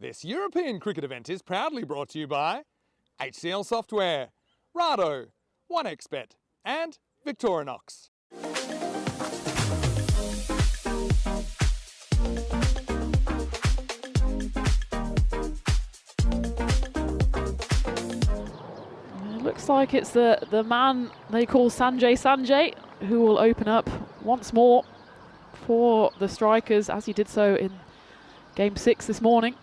This European cricket event is proudly brought to you by HCL Software, Rado, 1xBet and Victorinox. It looks like it's the man they call Sanjay who will open up once more for the strikers, as he did so in Game 6 this morning.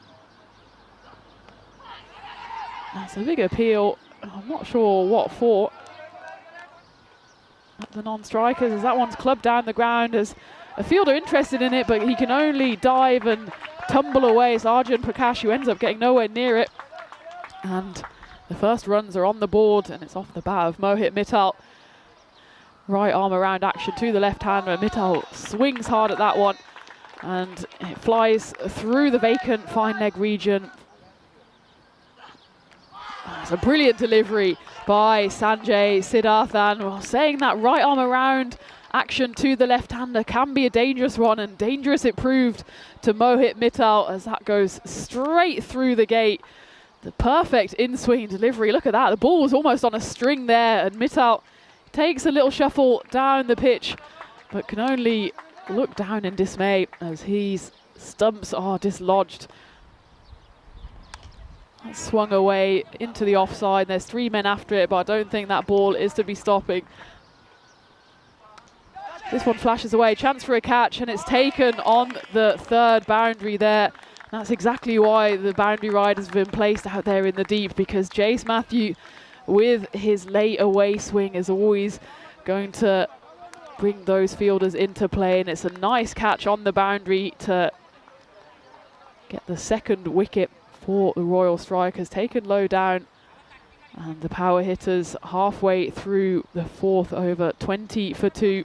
That's a big appeal. I'm not sure what for. The non-strikers, as that one's clubbed down the ground. As a fielder interested in it, but he can only dive and tumble away. It's Arjun Prakash who ends up getting nowhere near it. And the first runs are on the board, and it's off the bat of Mohit Mittal. Right arm around action to the left hand, where Mittal swings hard at that one. And it flies through the vacant fine leg region. It's a brilliant delivery by Sanjay Siddharthan. Well, saying that right arm around action to the left-hander can be a dangerous one, and dangerous it proved to Mohit Mittal as that goes straight through the gate. The perfect in-swing delivery. Look at that. The ball was almost on a string there, and Mittal takes a little shuffle down the pitch, but can only look down in dismay as his stumps are dislodged. That's swung away into the offside. There's 3 men after it, but I don't think that ball is to be stopping. This one flashes away, chance for a catch, and it's taken on the third boundary there. That's exactly why the boundary ride has been placed out there in the deep, because Jace Matthew, with his late away swing, is always going to bring those fielders into play, and it's a nice catch on the boundary to get the second wicket for the Royal Strikers. Taken low down, and the power hitters halfway through the 4th over, 20 for 2.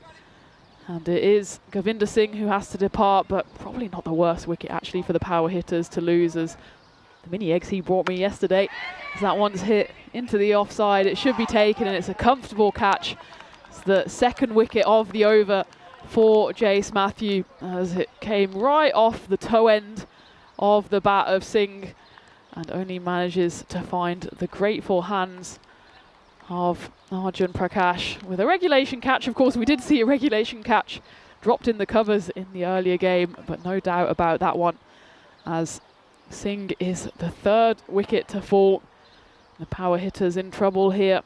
And it is Govinder Singh who has to depart, but probably not the worst wicket actually for the power hitters to lose, as the mini eggs he brought me yesterday, as that one's hit into the offside. It should be taken, and it's a comfortable catch. It's the second wicket of the over for Jace Matthew, as it came right off the toe end of the bat of Singh, and only manages to find the grateful hands of Arjun Prakash with a regulation catch. Of course, we did see a regulation catch dropped in the covers in the earlier game, but no doubt about that one, as Singh is the 3rd wicket to fall. The power hitters in trouble here,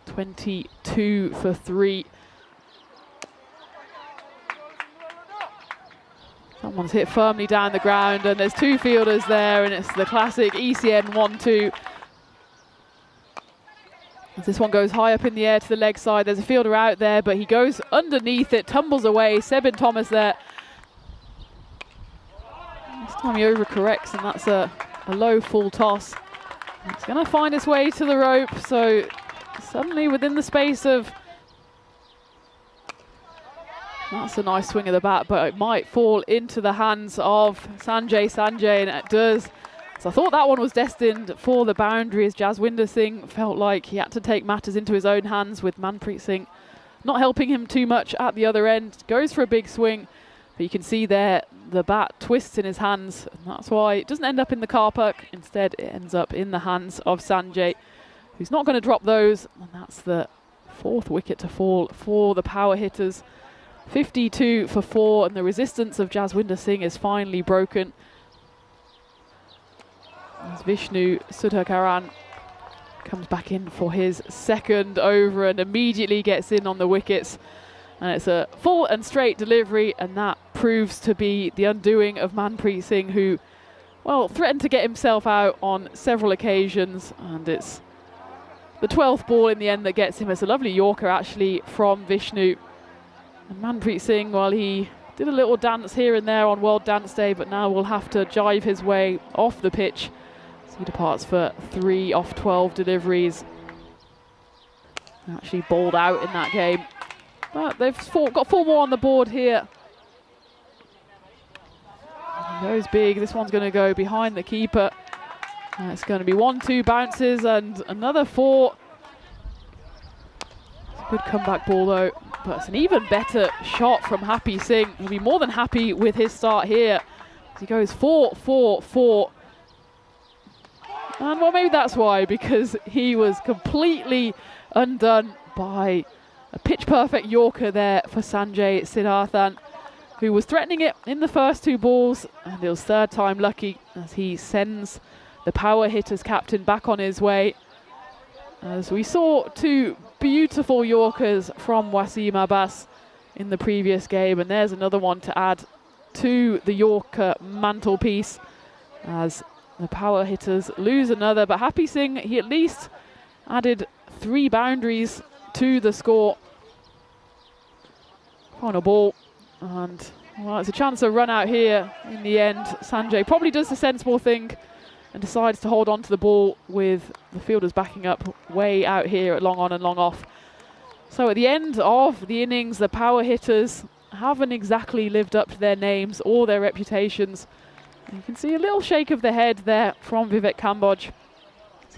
22 for 3. Someone's hit firmly down the ground, and there's 2 fielders there, and it's the classic ECN 1-2. As this one goes high up in the air to the leg side, there's a fielder out there, but he goes underneath it, tumbles away. Sebin Thomas there. This time he overcorrects, and that's a low full toss. It's going to find its way to the rope, so suddenly within the space of... That's a nice swing of the bat, but it might fall into the hands of Sanjay, and it does. So I thought that one was destined for the boundary, as Jaswinder Singh felt like he had to take matters into his own hands, with Manpreet Singh not helping him too much at the other end. Goes for a big swing, but you can see there the bat twists in his hands, and that's why it doesn't end up in the car park. Instead, it ends up in the hands of Sanjay, who's not going to drop those, and that's the 4th wicket to fall for the power hitters. 52 for 4, and the resistance of Jaswinder Singh is finally broken, as Vishnu Sudhakaran comes back in for his 2nd over and immediately gets in on the wickets. And it's a full and straight delivery, and that proves to be the undoing of Manpreet Singh, who, well, threatened to get himself out on several occasions, and it's the 12th ball in the end that gets him. It's a lovely Yorker actually from Vishnu. And Manpreet Singh, well, he did a little dance here and there on World Dance Day, but now will have to jive his way off the pitch. So he departs for 3 off 12 deliveries. Actually bowled out in that game, but they've got 4 more on the board here. And goes big. This one's going to go behind the keeper. And it's going to be 1-2 bounces and another 4. It's a good comeback ball though, but it's an even better shot from Happy Singh. He'll be more than happy with his start here. He goes 4-4-4. And well, maybe that's why, because he was completely undone by a pitch-perfect Yorker there for Sanjay Siddharthan, who was threatening it in the first 2 balls, and it was third time lucky as he sends the power hitters captain back on his way. As we saw 2 beautiful Yorkers from Wasim Abbas in the previous game, and there's another one to add to the Yorker mantelpiece as the power hitters lose another. But Happy Singh, he at least added 3 boundaries to the score. Final ball, and well, it's a chance of run out here in the end. Sanjay probably does the sensible thing and decides to hold on to the ball with the fielders backing up way out here at long on and long off. So at the end of the innings, the power hitters haven't exactly lived up to their names or their reputations. You can see a little shake of the head there from Vivek Kamboj.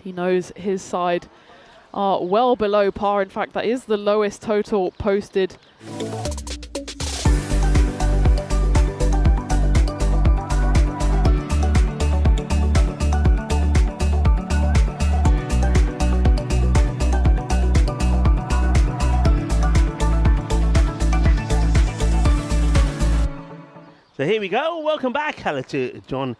He knows his side are well below par. In fact, that is the lowest total posted. So here we go. Welcome back. Hello to John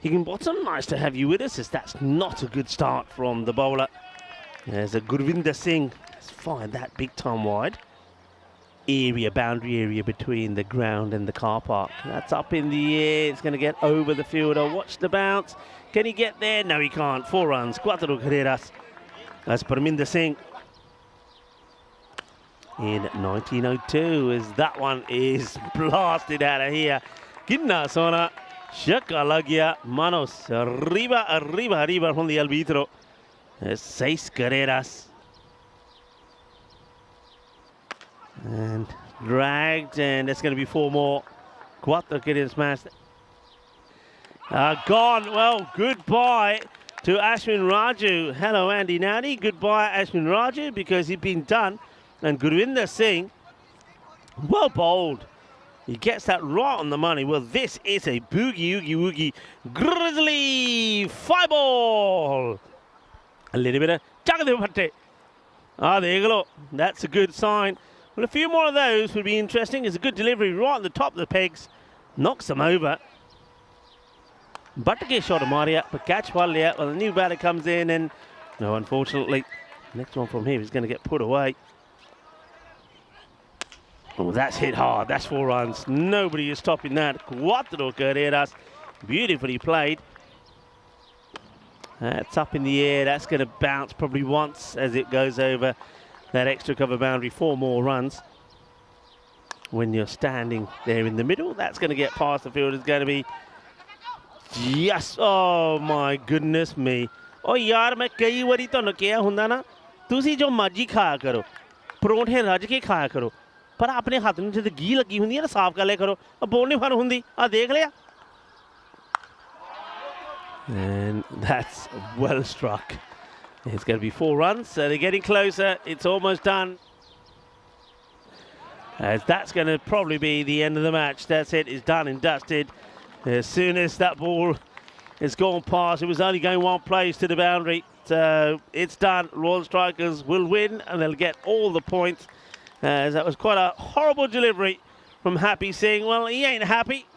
Higginbottom. Nice to have you with us, as that's not a good start from the bowler. There's a Gurvinder Singh. Let's find that big time wide. Boundary area between the ground and the car park. That's up in the air. It's going to get over the fielder. Watch the bounce. Can he get there? No, he can't. 4 runs. 4 carreras. That's Parminder Singh. In 1902, as that one is blasted out of here. Kinna sona, shaka lagia, manos, arriba from the arbitro. 6 carreras. And dragged, and it's going to be 4 more. 4 carreras smashed. Gone. Well, goodbye to Ashwin Raju. Hello, Andy Nadi. Goodbye, Ashwin Raju, because he'd been done. And Gurvinder Singh, well bowled. He gets that right on the money. Well, this is a boogie grizzly 5 ball. A little bit of Jagadev. There you go. That's a good sign. Well, a few more of those would be interesting. It's a good delivery right on the top of the pegs. Knocks them over. Bhattake shot of Maria, but catch Wallia. Well, the new batter comes in, and no, unfortunately, next one from here is going to get put away. Oh, that's hit hard. That's 4 runs. Nobody is stopping that. 4 carreras. Beautifully played. That's up in the air. That's going to bounce probably once as it goes over that extra cover boundary. 4 more runs. When you're standing there in the middle, that's going to get past the field. It's going to be... Yes. Oh, my goodness me. Oh, yaar, main kai wari tonu kiya hunda na. Tusi jo marji khaya karo. Parothe raj ke khaya karo. पर अपने हाथ में जो घी लगी हुंदी है ना साफ कर ले करो अब बोल नहीं फन हुंदी आ देख लिया. And that's well struck. It's going to be 4 runs, so they're getting closer. It's almost done. As that's going to probably be the end of the match. That's it. It's done and dusted. As soon as that ball has gone past, it was only going 1 place to the boundary. So it's done. Royal Strikers will win, and they'll get all the points. As that was quite a horrible delivery from Happy Singh. Well, he ain't happy.